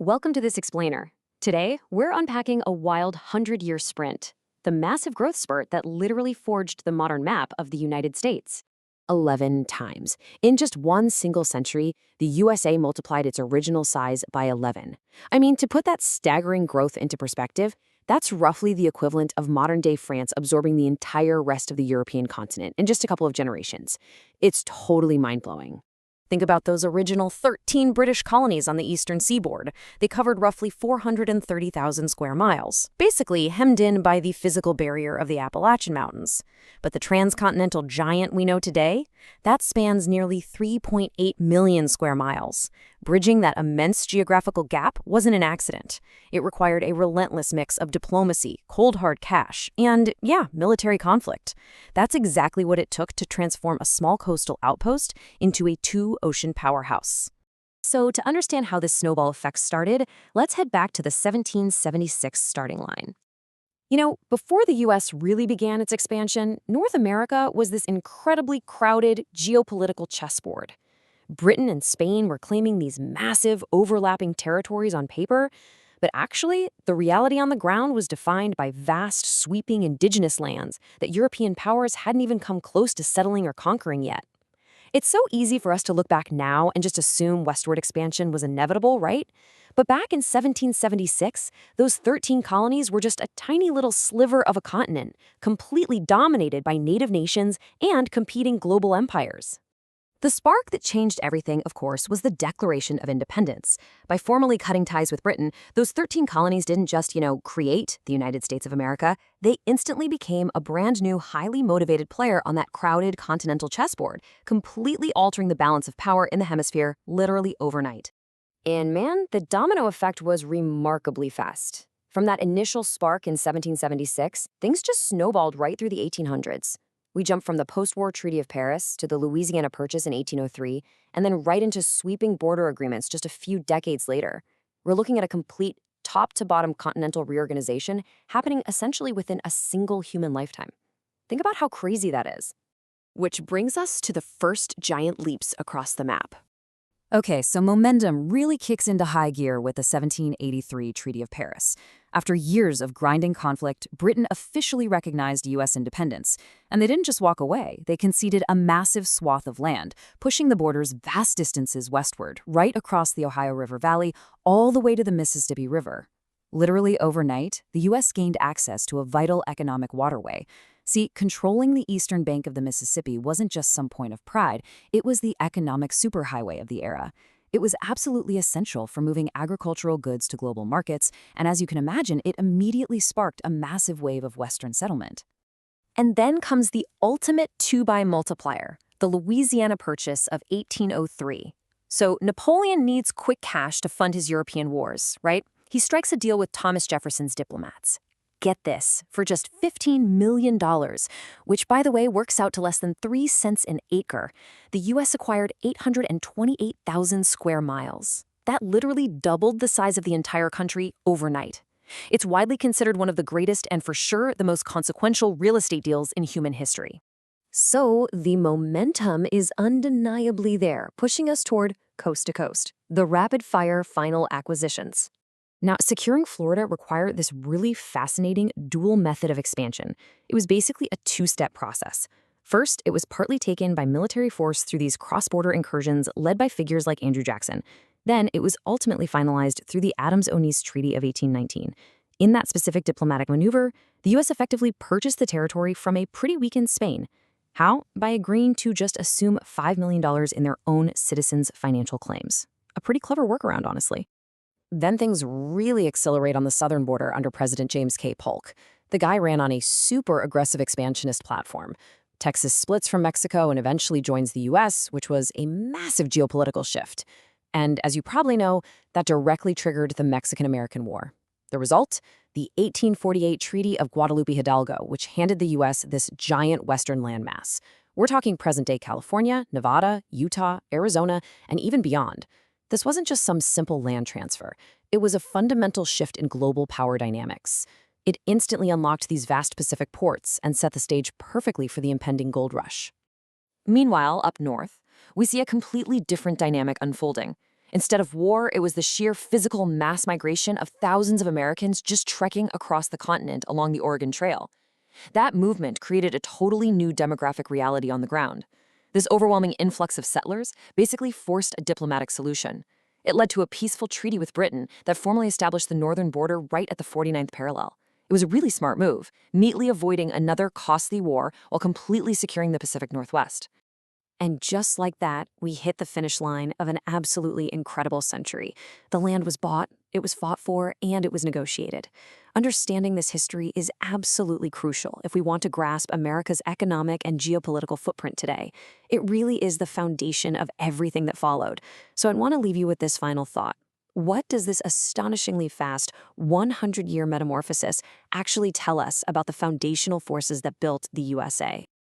Welcome to this explainer. Today, we're unpacking a wild 100-year sprint, the massive growth spurt that literally forged the modern map of the United States. 11 times. In just one single century, the USA multiplied its original size by 11. I mean, to put that staggering growth into perspective, that's roughly the equivalent of modern-day France absorbing the entire rest of the European continent in just a couple of generations. It's totally mind-blowing. Think about those original 13 British colonies on the eastern seaboard. They covered roughly 430,000 square miles, basically hemmed in by the physical barrier of the Appalachian Mountains. But the transcontinental giant we know today, that spans nearly 3.8 million square miles. Bridging that immense geographical gap wasn't an accident. It required a relentless mix of diplomacy, cold hard cash, and, military conflict. That's exactly what it took to transform a small coastal outpost into a two-ocean powerhouse. So to understand how this snowball effect started, let's head back to the 1776 starting line. Before the U.S. really began its expansion, North America was this incredibly crowded geopolitical chessboard. Britain and Spain were claiming these massive, overlapping territories on paper, but actually, the reality on the ground was defined by vast, sweeping indigenous lands that European powers hadn't even come close to settling or conquering yet. It's so easy for us to look back now and just assume westward expansion was inevitable, right? But back in 1776, those 13 colonies were just a tiny little sliver of a continent, completely dominated by native nations and competing global empires. The spark that changed everything, of course, was the Declaration of Independence. By formally cutting ties with Britain, those 13 colonies didn't just, create the United States of America. They instantly became a brand new, highly motivated player on that crowded continental chessboard, completely altering the balance of power in the hemisphere literally overnight. And man, the domino effect was remarkably fast. From that initial spark in 1776, things just snowballed right through the 1800s. We jumped from the post-war Treaty of Paris to the Louisiana Purchase in 1803, and then right into sweeping border agreements just a few decades later. We're looking at a complete top-to-bottom continental reorganization happening essentially within a single human lifetime. Think about how crazy that is. Which brings us to the first giant leaps across the map. Okay, so momentum really kicks into high gear with the 1783 Treaty of Paris. After years of grinding conflict, Britain officially recognized U.S. independence. And they didn't just walk away, they conceded a massive swath of land, pushing the borders vast distances westward, right across the Ohio River Valley, all the way to the Mississippi River. Literally overnight, the U.S. gained access to a vital economic waterway. See, controlling the eastern bank of the Mississippi wasn't just some point of pride, it was the economic superhighway of the era. It was absolutely essential for moving agricultural goods to global markets, and as you can imagine, it immediately sparked a massive wave of Western settlement. And then comes the ultimate two-by multiplier, the Louisiana Purchase of 1803. So Napoleon needs quick cash to fund his European wars, right? He strikes a deal with Thomas Jefferson's diplomats. Get this, for just $15 million, which, by the way, works out to less than 3 cents an acre, the U.S. acquired 828,000 square miles. That literally doubled the size of the entire country overnight. It's widely considered one of the greatest and, for sure, the most consequential real estate deals in human history. So the momentum is undeniably there, pushing us toward coast to coast, the rapid-fire final acquisitions. Now, securing Florida required this really fascinating dual method of expansion. It was basically a two-step process. First, it was partly taken by military force through these cross-border incursions led by figures like Andrew Jackson. Then, it was ultimately finalized through the Adams-Onis Treaty of 1819. In that specific diplomatic maneuver, the U.S. effectively purchased the territory from a pretty weakened Spain. How? By agreeing to just assume $5 million in their own citizens' financial claims. A pretty clever workaround, honestly. Then things really accelerate on the southern border under President James K. Polk. The guy ran on a super aggressive expansionist platform. Texas splits from Mexico and eventually joins the U.S., which was a massive geopolitical shift. And as you probably know, that directly triggered the Mexican-American War. The result? The 1848 Treaty of Guadalupe Hidalgo, which handed the U.S. this giant western landmass. We're talking present-day California, Nevada, Utah, Arizona, and even beyond. This wasn't just some simple land transfer. It was a fundamental shift in global power dynamics. It instantly unlocked these vast Pacific ports and set the stage perfectly for the impending gold rush. Meanwhile, up north, we see a completely different dynamic unfolding. Instead of war, it was the sheer physical mass migration of thousands of Americans just trekking across the continent along the Oregon Trail. That movement created a totally new demographic reality on the ground. This overwhelming influx of settlers basically forced a diplomatic solution. It led to a peaceful treaty with Britain that formally established the northern border right at the 49th parallel. It was a really smart move, neatly avoiding another costly war while completely securing the Pacific Northwest. And just like that, we hit the finish line of an absolutely incredible century. The land was bought, it was fought for, and it was negotiated. Understanding this history is absolutely crucial if we want to grasp America's economic and geopolitical footprint today. It really is the foundation of everything that followed. So I'd want to leave you with this final thought. What does this astonishingly fast 100-year metamorphosis actually tell us about the foundational forces that built the USA?